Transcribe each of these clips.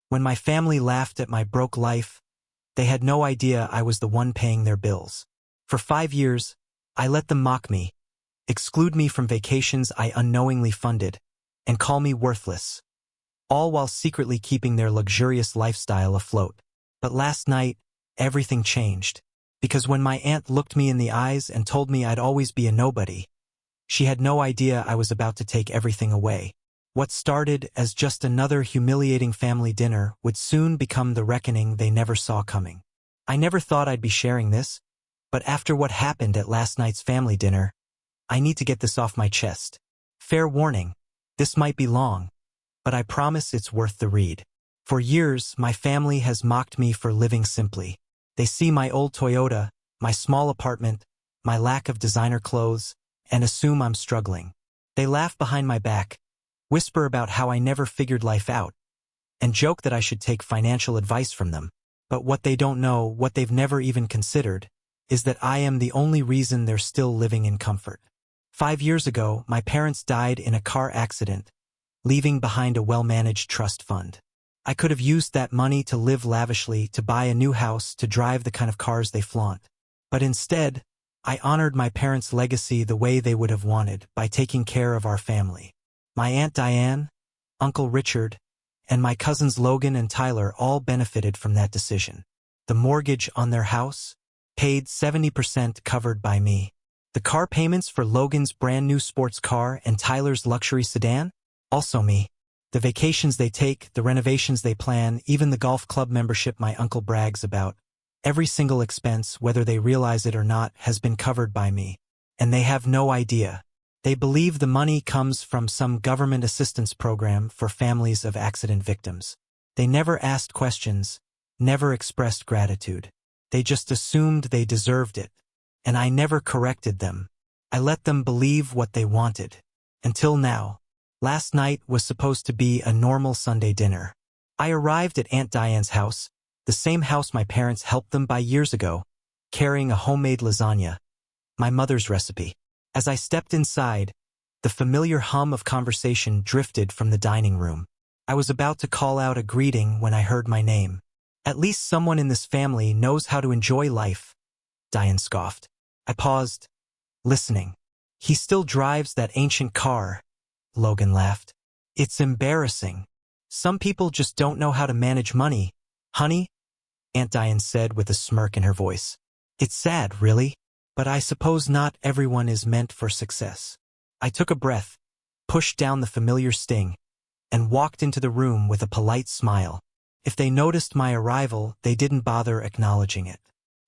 When my family laughed at my broke life, they had no idea I was the one paying their bills. For 5 years, I let them mock me, exclude me from vacations I unknowingly funded, and call me worthless, all while secretly keeping their luxurious lifestyle afloat. But last night, everything changed. Because when my aunt looked me in the eyes and told me I'd always be a nobody, she had no idea I was about to take everything away. What started as just another humiliating family dinner would soon become the reckoning they never saw coming. I never thought I'd be sharing this, but after what happened at last night's family dinner, I need to get this off my chest. Fair warning, this might be long, but I promise it's worth the read. For years, my family has mocked me for living simply. They see my old Toyota, my small apartment, my lack of designer clothes, and assume I'm struggling. They laugh behind my back, whisper about how I never figured life out, and joke that I should take financial advice from them. But what they don't know, what they've never even considered, is that I am the only reason they're still living in comfort. 5 years ago, my parents died in a car accident, leaving behind a well-managed trust fund. I could have used that money to live lavishly, to buy a new house, to drive the kind of cars they flaunt. But instead, I honored my parents' legacy the way they would have wanted, by taking care of our family. My Aunt Diane, Uncle Richard, and my cousins Logan and Tyler all benefited from that decision. The mortgage on their house, paid 70% covered by me. The car payments for Logan's brand new sports car and Tyler's luxury sedan, also me. The vacations they take, the renovations they plan, even the golf club membership my uncle brags about. Every single expense, whether they realize it or not, has been covered by me. And they have no idea. They believe the money comes from some government assistance program for families of accident victims. They never asked questions, never expressed gratitude. They just assumed they deserved it. And I never corrected them. I let them believe what they wanted. Until now. Last night was supposed to be a normal Sunday dinner. I arrived at Aunt Diane's house, the same house my parents helped them buy years ago, carrying a homemade lasagna, my mother's recipe. As I stepped inside, the familiar hum of conversation drifted from the dining room. I was about to call out a greeting when I heard my name. At least someone in this family knows how to enjoy life, Diane scoffed. I paused, listening. He still drives that ancient car, Logan laughed. It's embarrassing. Some people just don't know how to manage money, honey, Aunt Diane said with a smirk in her voice. It's sad, really, but I suppose not everyone is meant for success. I took a breath, pushed down the familiar sting, and walked into the room with a polite smile. If they noticed my arrival, they didn't bother acknowledging it.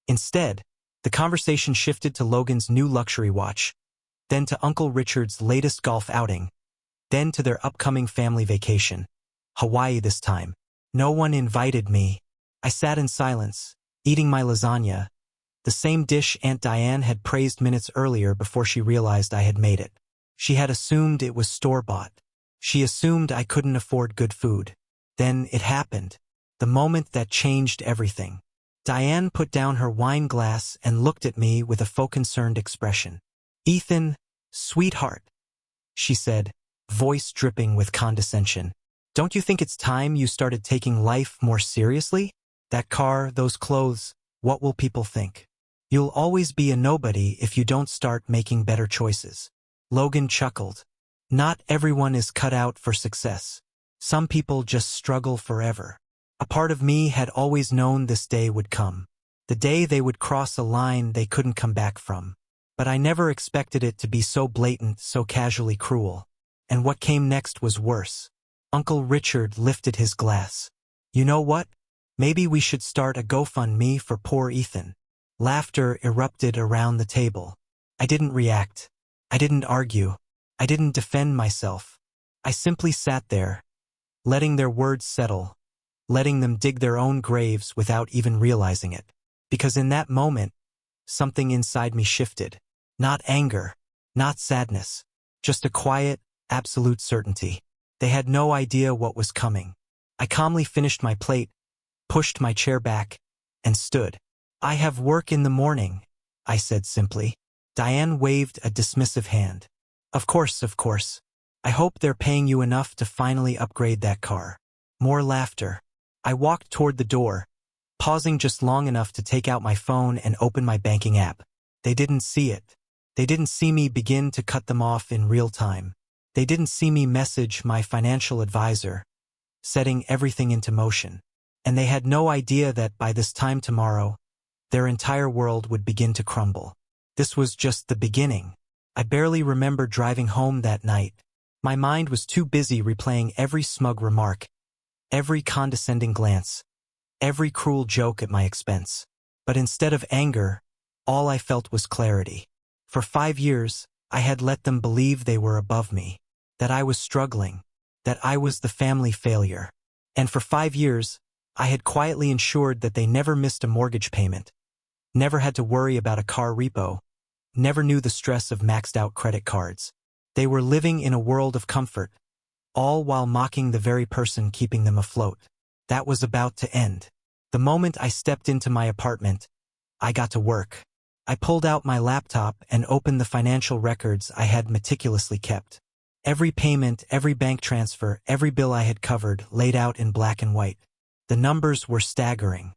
Instead, the conversation shifted to Logan's new luxury watch, then to Uncle Richard's latest golf outing, then to their upcoming family vacation, Hawaii this time. No one invited me. I sat in silence, eating my lasagna, the same dish Aunt Diane had praised minutes earlier before she realized I had made it. She had assumed it was store-bought. She assumed I couldn't afford good food. Then it happened, the moment that changed everything. Diane put down her wine glass and looked at me with a faux-concerned expression. "Ethan, sweetheart," she said, voice dripping with condescension. "Don't you think it's time you started taking life more seriously? That car, those clothes, what will people think? You'll always be a nobody if you don't start making better choices." Logan chuckled. Not everyone is cut out for success. Some people just struggle forever. A part of me had always known this day would come. The day they would cross a line they couldn't come back from. But I never expected it to be so blatant, so casually cruel. And what came next was worse. Uncle Richard lifted his glass. "You know what? Maybe we should start a GoFundMe for poor Ethan." Laughter erupted around the table. I didn't react. I didn't argue. I didn't defend myself. I simply sat there, letting their words settle, letting them dig their own graves without even realizing it. Because in that moment, something inside me shifted. Not anger, not sadness, just a quiet, absolute certainty. They had no idea what was coming. I calmly finished my plate, pushed my chair back, and stood. "I have work in the morning," I said simply. Diane waved a dismissive hand. Of course. I hope they're paying you enough to finally upgrade that car." More laughter. I walked toward the door, pausing just long enough to take out my phone and open my banking app. They didn't see it. They didn't see me begin to cut them off in real time. They didn't see me message my financial advisor, setting everything into motion. And they had no idea that by this time tomorrow, their entire world would begin to crumble. This was just the beginning. I barely remember driving home that night. My mind was too busy replaying every smug remark, every condescending glance, every cruel joke at my expense. But instead of anger, all I felt was clarity. For 5 years, I had let them believe they were above me, that I was struggling, that I was the family failure. And for 5 years, I had quietly ensured that they never missed a mortgage payment, never had to worry about a car repo, never knew the stress of maxed-out credit cards. They were living in a world of comfort, all while mocking the very person keeping them afloat. That was about to end. The moment I stepped into my apartment, I got to work. I pulled out my laptop and opened the financial records I had meticulously kept. Every payment, every bank transfer, every bill I had covered laid out in black and white. The numbers were staggering.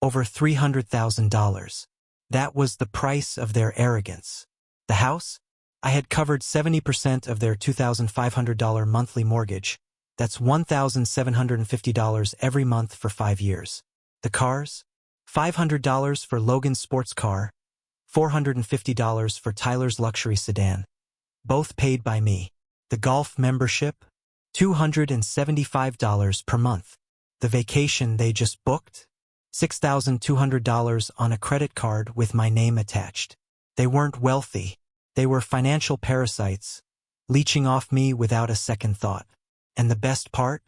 Over $300,000. That was the price of their arrogance. The house? I had covered 70% of their $2,500 monthly mortgage. That's $1,750 every month for 5 years. The cars? $500 for Logan's sports car, $450 for Tyler's luxury sedan. Both paid by me. The golf membership? $275 per month. The vacation they just booked? $6,200 on a credit card with my name attached. They weren't wealthy. They were financial parasites, leeching off me without a second thought. And the best part?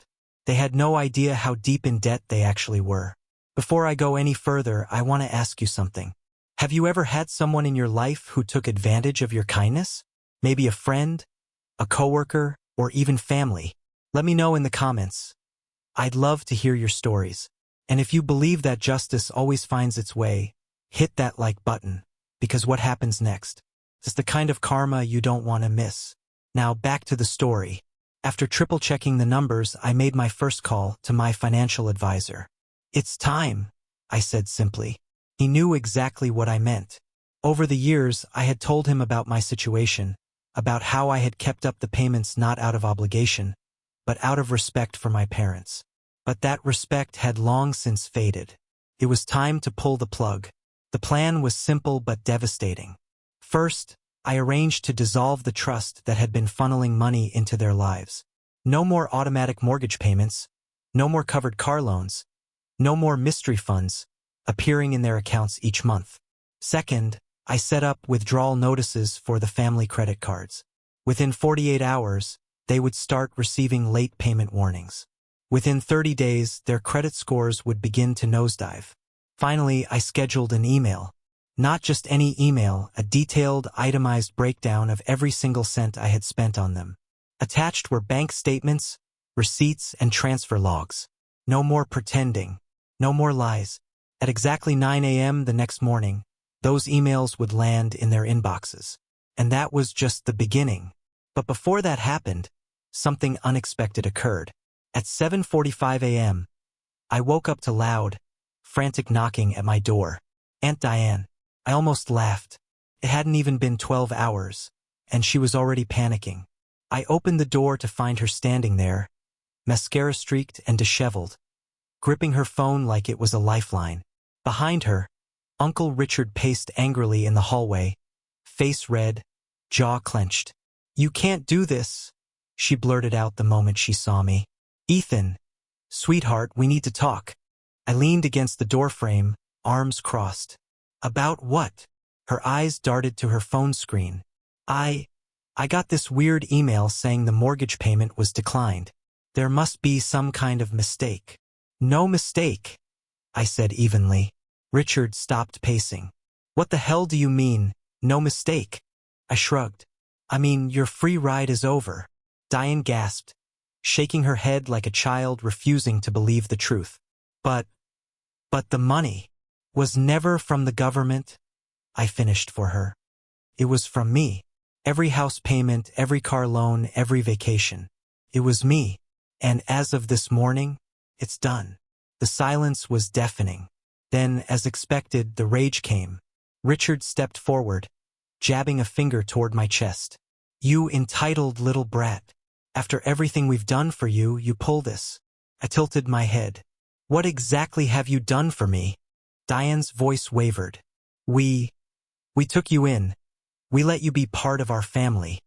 They had no idea how deep in debt they actually were. Before I go any further, I want to ask you something. Have you ever had someone in your life who took advantage of your kindness? Maybe a friend, a coworker, or even family? Let me know in the comments. I'd love to hear your stories. And if you believe that justice always finds its way, hit that like button, because what happens next is the kind of karma you don't want to miss. Now back to the story. After triple-checking the numbers, I made my first call to my financial advisor. "It's time," I said simply. He knew exactly what I meant. Over the years, I had told him about my situation, about how I had kept up the payments not out of obligation, but out of respect for my parents. But that respect had long since faded. It was time to pull the plug. The plan was simple but devastating. First, I arranged to dissolve the trust that had been funneling money into their lives. No more automatic mortgage payments, no more covered car loans, no more mystery funds appearing in their accounts each month. Second, I set up withdrawal notices for the family credit cards. Within 48 hours, they would start receiving late payment warnings. Within 30 days, their credit scores would begin to nosedive. Finally, I scheduled an email. Not just any email, a detailed, itemized breakdown of every single cent I had spent on them. Attached were bank statements, receipts, and transfer logs. No more pretending. No more lies. At exactly 9 a.m. the next morning, those emails would land in their inboxes. And that was just the beginning. But before that happened, something unexpected occurred. At 7:45 a.m., I woke up to loud, frantic knocking at my door. Aunt Diane. I almost laughed. It hadn't even been 12 hours, and she was already panicking. I opened the door to find her standing there, mascara-streaked and disheveled, gripping her phone like it was a lifeline. Behind her, Uncle Richard paced angrily in the hallway, face red, jaw clenched. "You can't do this," she blurted out the moment she saw me. "Ethan, sweetheart, we need to talk." I leaned against the doorframe, arms crossed. "About what?" Her eyes darted to her phone screen. I got this weird email saying the mortgage payment was declined. There must be some kind of mistake." "No mistake," I said evenly. Richard stopped pacing. "What the hell do you mean, no mistake?" I shrugged. "I mean, your free ride is over." Diane gasped, shaking her head like a child refusing to believe the truth. But the money was never from the government," I finished for her. "It was from me. Every house payment, every car loan, every vacation. It was me. And as of this morning, it's done." The silence was deafening. Then, as expected, the rage came. Richard stepped forward, jabbing a finger toward my chest. "You entitled little brat. After everything we've done for you, you pull this." I tilted my head. "What exactly have you done for me?" Diane's voice wavered. We took you in. We let you be part of our family."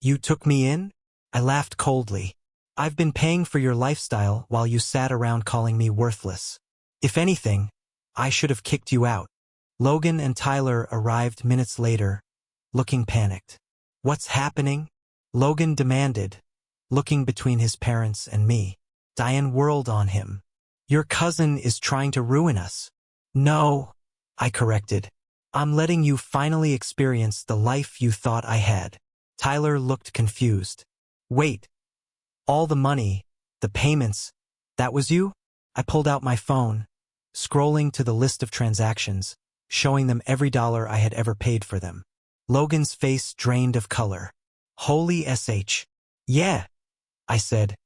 "You took me in?" I laughed coldly. "I've been paying for your lifestyle while you sat around calling me worthless. If anything, I should have kicked you out." Logan and Tyler arrived minutes later, looking panicked. "What's happening?" Logan demanded, looking between his parents and me. Diane whirled on him. "Your cousin is trying to ruin us." "No," I corrected. "I'm letting you finally experience the life you thought I had." Tyler looked confused. "Wait. All the money, the payments, that was you?" I pulled out my phone, scrolling to the list of transactions, showing them every dollar I had ever paid for them. Logan's face drained of color. "Holy sh! Yeah," I said,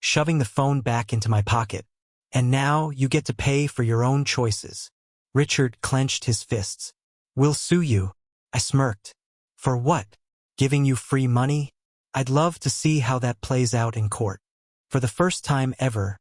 shoving the phone back into my pocket. "And now you get to pay for your own choices." Richard clenched his fists. "We'll sue you." I smirked. "For what? Giving you free money? I'd love to see how that plays out in court." For the first time ever,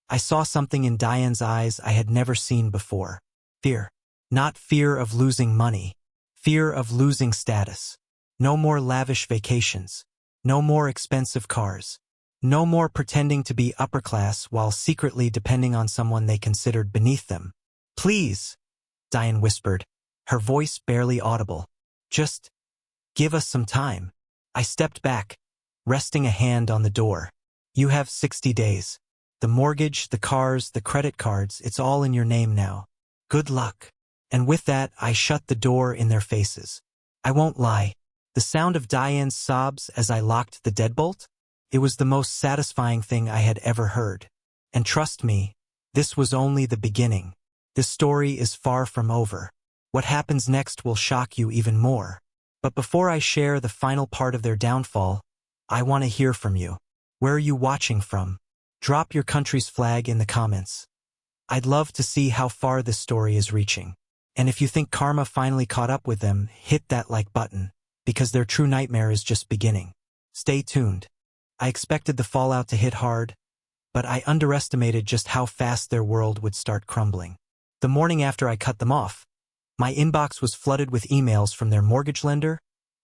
I saw something in Diane's eyes I had never seen before. Fear. Not fear of losing money. Fear of losing status. No more lavish vacations. No more expensive cars. No more pretending to be upper class while secretly depending on someone they considered beneath them. "Please," Diane whispered, her voice barely audible. "Just give us some time." I stepped back, resting a hand on the door. "You have 60 days. The mortgage, the cars, the credit cards, it's all in your name now. Good luck." And with that, I shut the door in their faces. I won't lie. The sound of Diane's sobs as I locked the deadbolt? It was the most satisfying thing I had ever heard. And trust me, this was only the beginning. This story is far from over. What happens next will shock you even more. But before I share the final part of their downfall, I want to hear from you. Where are you watching from? Drop your country's flag in the comments. I'd love to see how far this story is reaching. And if you think karma finally caught up with them, hit that like button, because their true nightmare is just beginning. Stay tuned. I expected the fallout to hit hard, but I underestimated just how fast their world would start crumbling. The morning after I cut them off, my inbox was flooded with emails from their mortgage lender,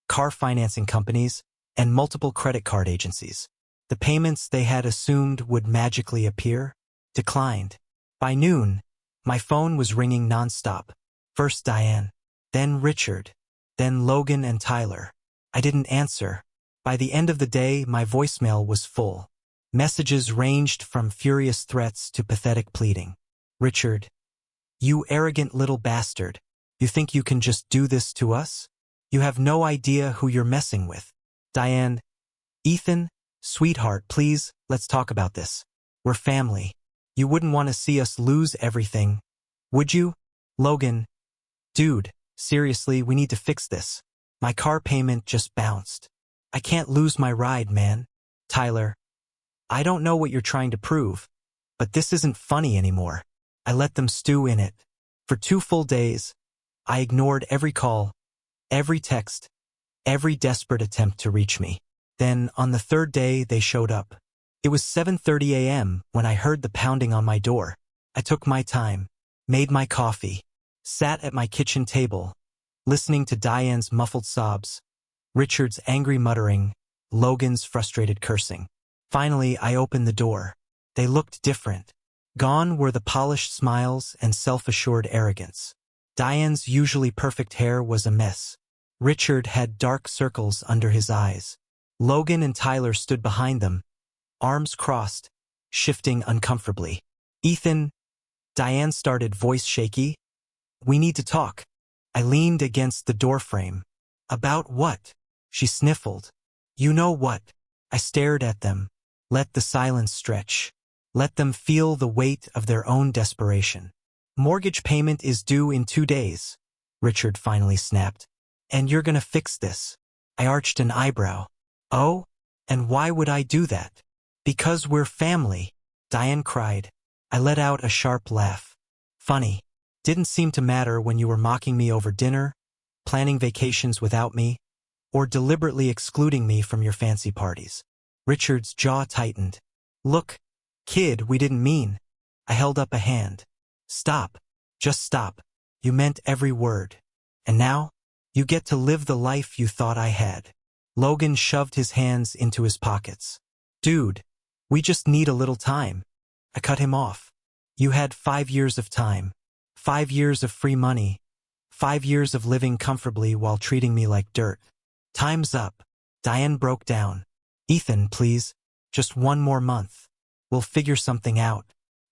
car financing companies, and multiple credit card agencies. The payments they had assumed would magically appear declined. By noon, my phone was ringing nonstop. First Diane, then Richard, then Logan and Tyler. I didn't answer. By the end of the day, my voicemail was full. Messages ranged from furious threats to pathetic pleading. "Richard, you arrogant little bastard. You think you can just do this to us? You have no idea who you're messing with." Diane, "Ethan, sweetheart, please, let's talk about this. We're family. You wouldn't want to see us lose everything, would you?" Logan, "Dude, seriously, we need to fix this. My car payment just bounced. I can't lose my ride, man." Tyler, "I don't know what you're trying to prove, but this isn't funny anymore." I let them stew in it. For 2 full days, I ignored every call, every text, every desperate attempt to reach me. Then, on the 3rd day, they showed up. It was 7:30 a.m. when I heard the pounding on my door. I took my time, made my coffee, sat at my kitchen table, listening to Diane's muffled sobs, Richard's angry muttering, Logan's frustrated cursing. Finally, I opened the door. They looked different. Gone were the polished smiles and self-assured arrogance. Diane's usually perfect hair was a mess. Richard had dark circles under his eyes. Logan and Tyler stood behind them, arms crossed, shifting uncomfortably. "Ethan," Diane started, voice shaky, "we need to talk." I leaned against the doorframe. "About what?" She sniffled. "You know what." I stared at them. Let the silence stretch. Let them feel the weight of their own desperation. "Mortgage payment is due in 2 days," Richard finally snapped. "And you're gonna fix this." I arched an eyebrow. "Oh? And why would I do that?" "Because we're family," Diane cried. I let out a sharp laugh. Funny. Didn't seem to matter when you were mocking me over dinner, planning vacations without me, or deliberately excluding me from your fancy parties. Richard's jaw tightened. Look, kid, we didn't mean. I held up a hand. Stop. Just stop. You meant every word. And now, you get to live the life you thought I had. Logan shoved his hands into his pockets. Dude, we just need a little time. I cut him off. You had 5 years of time. 5 years of free money. 5 years of living comfortably while treating me like dirt. Time's up. Diane broke down. Ethan, please. Just 1 more month. We'll figure something out.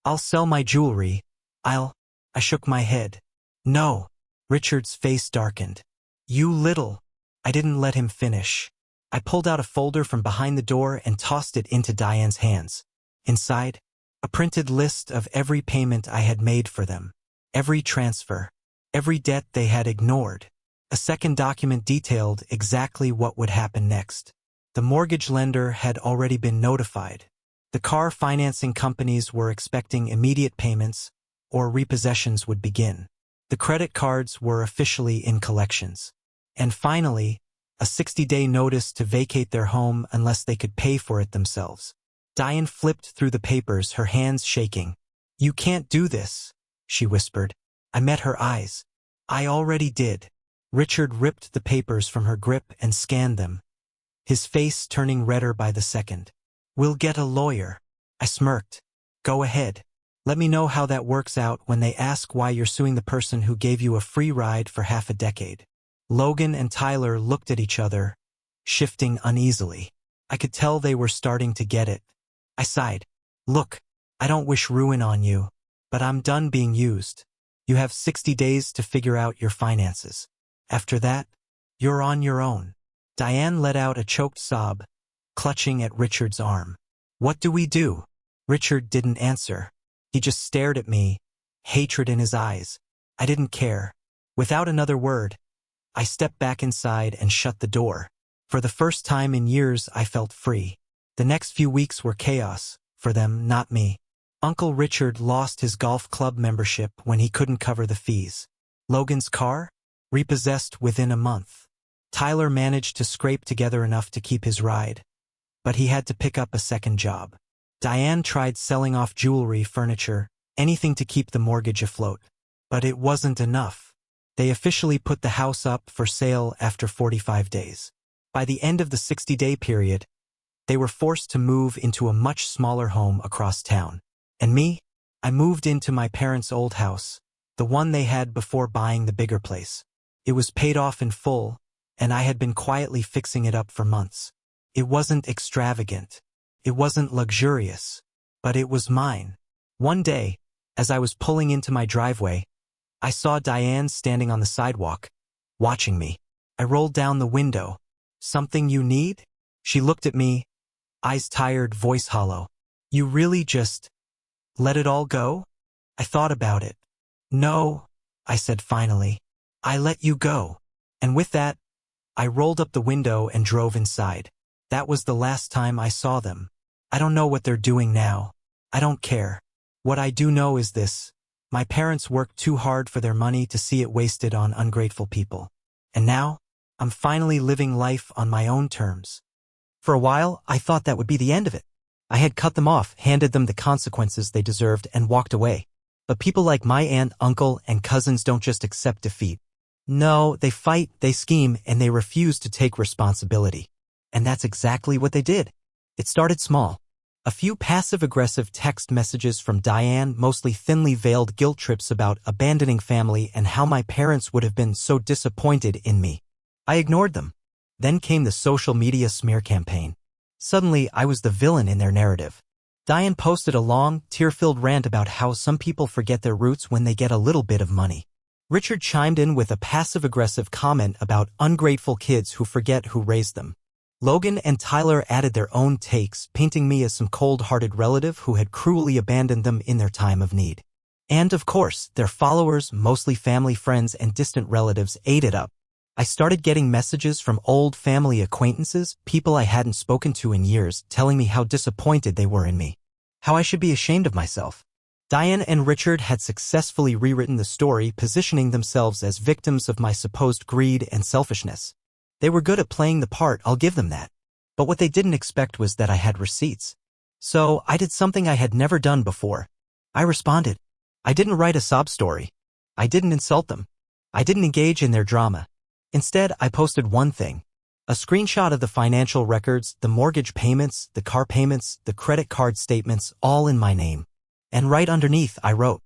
I'll sell my jewelry. I shook my head. No. Richard's face darkened. You little. I didn't let him finish. I pulled out a folder from behind the door and tossed it into Diane's hands. Inside, a printed list of every payment I had made for them. Every transfer. Every debt they had ignored. A second document detailed exactly what would happen next. The mortgage lender had already been notified. The car financing companies were expecting immediate payments, or repossessions would begin. The credit cards were officially in collections. And finally, a 60-day notice to vacate their home unless they could pay for it themselves. Diane flipped through the papers, her hands shaking. You can't do this, she whispered. I met her eyes. I already did. Richard ripped the papers from her grip and scanned them, his face turning redder by the second. We'll get a lawyer. I smirked. Go ahead. Let me know how that works out when they ask why you're suing the person who gave you a free ride for half a decade. Logan and Tyler looked at each other, shifting uneasily. I could tell they were starting to get it. I sighed. Look, I don't wish ruin on you, but I'm done being used. You have 60 days to figure out your finances. After that, you're on your own. Diane let out a choked sob, clutching at Richard's arm. What do we do? Richard didn't answer. He just stared at me, hatred in his eyes. I didn't care. Without another word, I stepped back inside and shut the door. For the first time in years, I felt free. The next few weeks were chaos, for them, not me. Uncle Richard lost his golf club membership when he couldn't cover the fees. Logan's car? Repossessed within a month. Tyler managed to scrape together enough to keep his ride, but he had to pick up a second job. Diane tried selling off jewelry, furniture, anything to keep the mortgage afloat. But it wasn't enough. They officially put the house up for sale after 45 days. By the end of the 60-day period, they were forced to move into a much smaller home across town. And me? I moved into my parents' old house, the one they had before buying the bigger place. It was paid off in full, and I had been quietly fixing it up for months. It wasn't extravagant. It wasn't luxurious, but it was mine. One day, as I was pulling into my driveway, I saw Diane standing on the sidewalk, watching me. I rolled down the window. Something you need? She looked at me, eyes tired, voice hollow. You really just let it all go? I thought about it. No, I said finally. I let you go. And with that, I rolled up the window and drove inside. That was the last time I saw them. I don't know what they're doing now. I don't care. What I do know is this. My parents worked too hard for their money to see it wasted on ungrateful people. And now, I'm finally living life on my own terms. For a while, I thought that would be the end of it. I had cut them off, handed them the consequences they deserved, and walked away. But people like my aunt, uncle, and cousins don't just accept defeat. No, they fight, they scheme, and they refuse to take responsibility. And that's exactly what they did. It started small. A few passive-aggressive text messages from Diane, mostly thinly veiled guilt trips about abandoning family and how my parents would have been so disappointed in me. I ignored them. Then came the social media smear campaign. Suddenly, I was the villain in their narrative. Diane posted a long, tear-filled rant about how some people forget their roots when they get a little bit of money. Richard chimed in with a passive-aggressive comment about ungrateful kids who forget who raised them. Logan and Tyler added their own takes, painting me as some cold-hearted relative who had cruelly abandoned them in their time of need. And, of course, their followers, mostly family friends and distant relatives, ate it up. I started getting messages from old family acquaintances, people I hadn't spoken to in years, telling me how disappointed they were in me. How I should be ashamed of myself. Diane and Richard had successfully rewritten the story, positioning themselves as victims of my supposed greed and selfishness. They were good at playing the part, I'll give them that. But what they didn't expect was that I had receipts. So I did something I had never done before. I responded. I didn't write a sob story. I didn't insult them. I didn't engage in their drama. Instead, I posted one thing. A screenshot of the financial records, the mortgage payments, the car payments, the credit card statements, all in my name. And right underneath, I wrote,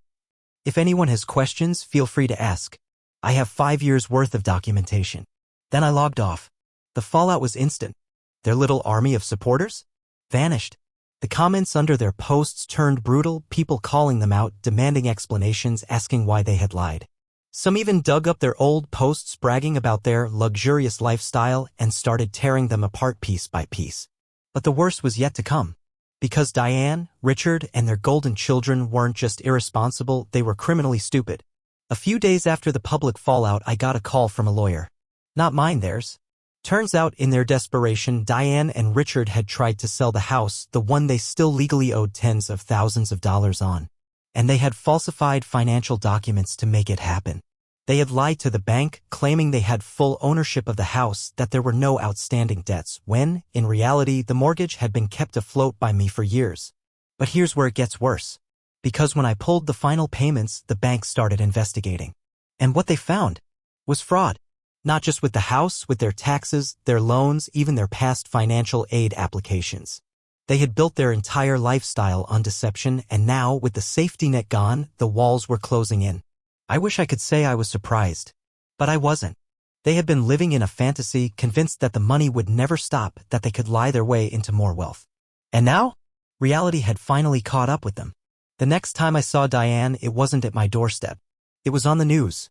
"If anyone has questions, feel free to ask. I have 5 years worth of documentation." Then I logged off. The fallout was instant. Their little army of supporters vanished. The comments under their posts turned brutal, people calling them out, demanding explanations, asking why they had lied. Some even dug up their old posts bragging about their luxurious lifestyle and started tearing them apart piece by piece. But the worst was yet to come. Because Diane, Richard, and their golden children weren't just irresponsible, they were criminally stupid. A few days after the public fallout, I got a call from a lawyer. Not mine, theirs. Turns out, in their desperation, Diane and Richard had tried to sell the house, the one they still legally owed tens of thousands of dollars on. And they had falsified financial documents to make it happen. They had lied to the bank, claiming they had full ownership of the house, that there were no outstanding debts, when, in reality, the mortgage had been kept afloat by me for years. But here's where it gets worse. Because when I pulled the final payments, the bank started investigating. And what they found was fraud. Not just with the house, with their taxes, their loans, even their past financial aid applications. They had built their entire lifestyle on deception, and now, with the safety net gone, the walls were closing in. I wish I could say I was surprised. But I wasn't. They had been living in a fantasy, convinced that the money would never stop, that they could lie their way into more wealth. And now, reality had finally caught up with them. The next time I saw Diane, it wasn't at my doorstep. It was on the news.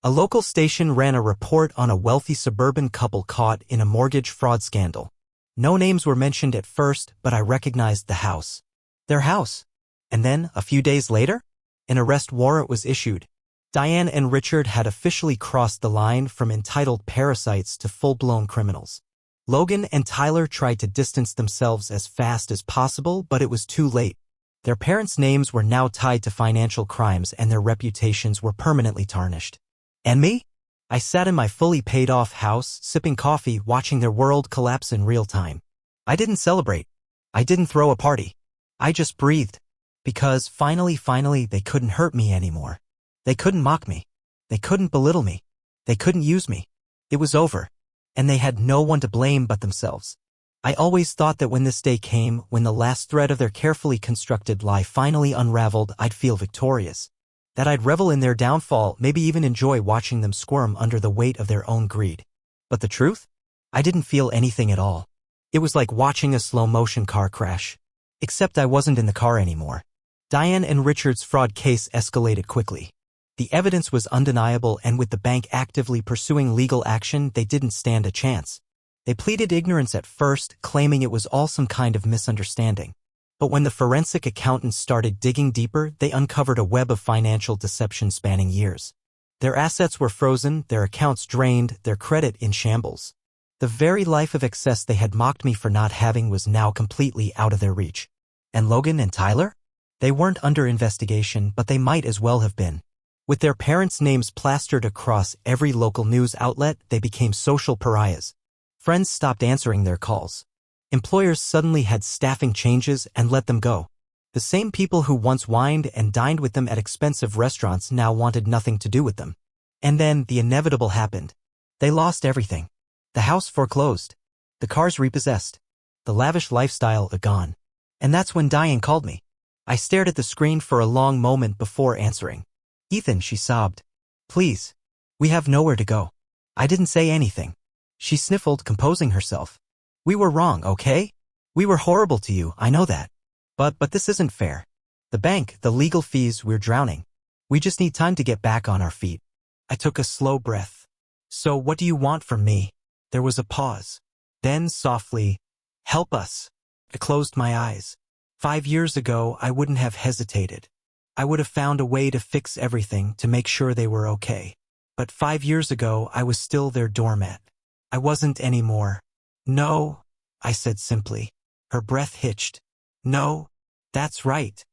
A local station ran a report on a wealthy suburban couple caught in a mortgage fraud scandal. No names were mentioned at first, but I recognized the house. Their house. And then, a few days later, an arrest warrant was issued. Diane and Richard had officially crossed the line from entitled parasites to full-blown criminals. Logan and Tyler tried to distance themselves as fast as possible, but it was too late. Their parents' names were now tied to financial crimes and their reputations were permanently tarnished. And me? I sat in my fully paid-off house, sipping coffee, watching their world collapse in real time. I didn't celebrate. I didn't throw a party. I just breathed. Because finally, they couldn't hurt me anymore. They couldn't mock me. They couldn't belittle me. They couldn't use me. It was over. And they had no one to blame but themselves. I always thought that when this day came, when the last thread of their carefully constructed lie finally unraveled, I'd feel victorious. That I'd revel in their downfall, maybe even enjoy watching them squirm under the weight of their own greed. But the truth? I didn't feel anything at all. It was like watching a slow-motion car crash. Except I wasn't in the car anymore. Diane and Richard's fraud case escalated quickly. The evidence was undeniable, and with the bank actively pursuing legal action, they didn't stand a chance. They pleaded ignorance at first, claiming it was all some kind of misunderstanding. But when the forensic accountants started digging deeper, they uncovered a web of financial deception spanning years. Their assets were frozen, their accounts drained, their credit in shambles. The very life of excess they had mocked me for not having was now completely out of their reach. And Logan and Tyler? They weren't under investigation, but they might as well have been. With their parents' names plastered across every local news outlet, they became social pariahs. Friends stopped answering their calls. Employers suddenly had staffing changes and let them go. The same people who once wined and dined with them at expensive restaurants now wanted nothing to do with them. And then the inevitable happened. They lost everything. The house foreclosed. The cars repossessed. The lavish lifestyle gone. And that's when Diane called me. I stared at the screen for a long moment before answering. "Ethan," she sobbed. "Please. We have nowhere to go." I didn't say anything. She sniffled, composing herself. "We were wrong, okay? We were horrible to you, I know that. But this isn't fair. The bank, the legal fees, we're drowning. We just need time to get back on our feet." I took a slow breath. "So what do you want from me?" There was a pause. Then softly, "Help us." I closed my eyes. 5 years ago, I wouldn't have hesitated. I would have found a way to fix everything, to make sure they were okay. But 5 years ago, I was still their doormat. I wasn't anymore. "No," I said simply. Her breath hitched. "No, that's right,"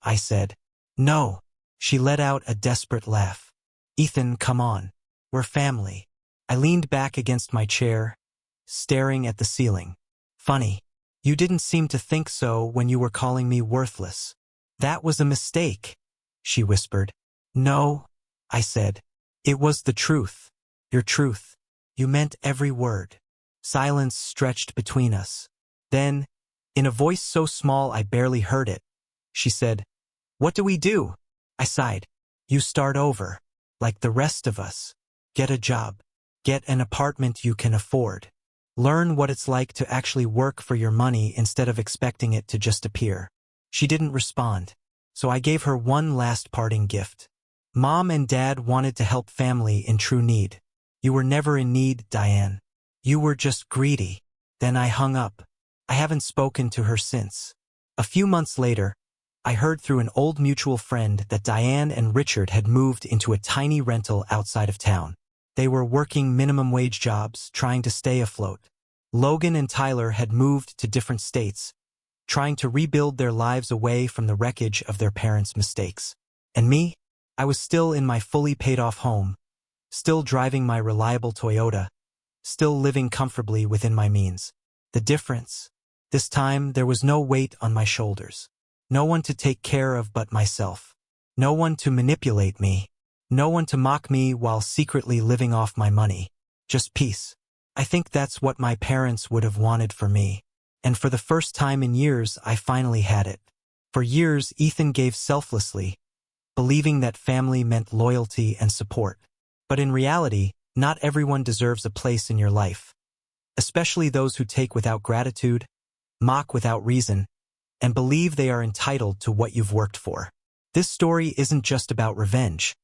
I said. No. She let out a desperate laugh. Ethan, come on. We're family. I leaned back against my chair, staring at the ceiling. Funny. You didn't seem to think so when you were calling me worthless. That was a mistake, she whispered. No, I said. It was the truth. Your truth. You meant every word. Silence stretched between us. Then, in a voice so small I barely heard it, she said, "What do we do?" I sighed. "You start over. Like the rest of us. Get a job. Get an apartment you can afford. Learn what it's like to actually work for your money instead of expecting it to just appear." She didn't respond, so I gave her one last parting gift. Mom and Dad wanted to help family in true need. You were never in need, Diane. You were just greedy. Then I hung up. I haven't spoken to her since. A few months later, I heard through an old mutual friend that Diane and Richard had moved into a tiny rental outside of town. They were working minimum wage jobs, trying to stay afloat. Logan and Tyler had moved to different states, trying to rebuild their lives away from the wreckage of their parents' mistakes. And me? I was still in my fully paid-off home, still driving my reliable Toyota, still living comfortably within my means. The difference? This time, there was no weight on my shoulders. No one to take care of but myself. No one to manipulate me. No one to mock me while secretly living off my money. Just peace. I think that's what my parents would have wanted for me. And for the first time in years, I finally had it. For years, Ethan gave selflessly, believing that family meant loyalty and support. But in reality, not everyone deserves a place in your life. Especially those who take without gratitude, mock without reason, and believe they are entitled to what you've worked for. This story isn't just about revenge.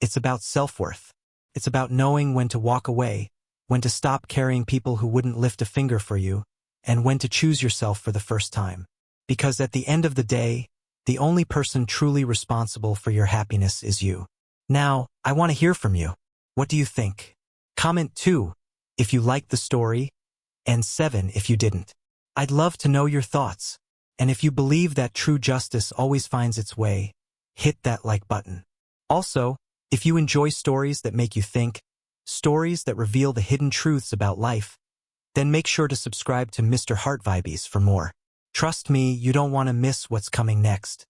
It's about self-worth. It's about knowing when to walk away, when to stop carrying people who wouldn't lift a finger for you, and when to choose yourself for the first time. Because at the end of the day, the only person truly responsible for your happiness is you. Now, I want to hear from you. What do you think? Comment 2 if you liked the story, and 7 if you didn't. I'd love to know your thoughts. And if you believe that true justice always finds its way, hit that like button. Also, if you enjoy stories that make you think, stories that reveal the hidden truths about life, then make sure to subscribe to Mr. HeartVibes for more. Trust me, you don't want to miss what's coming next.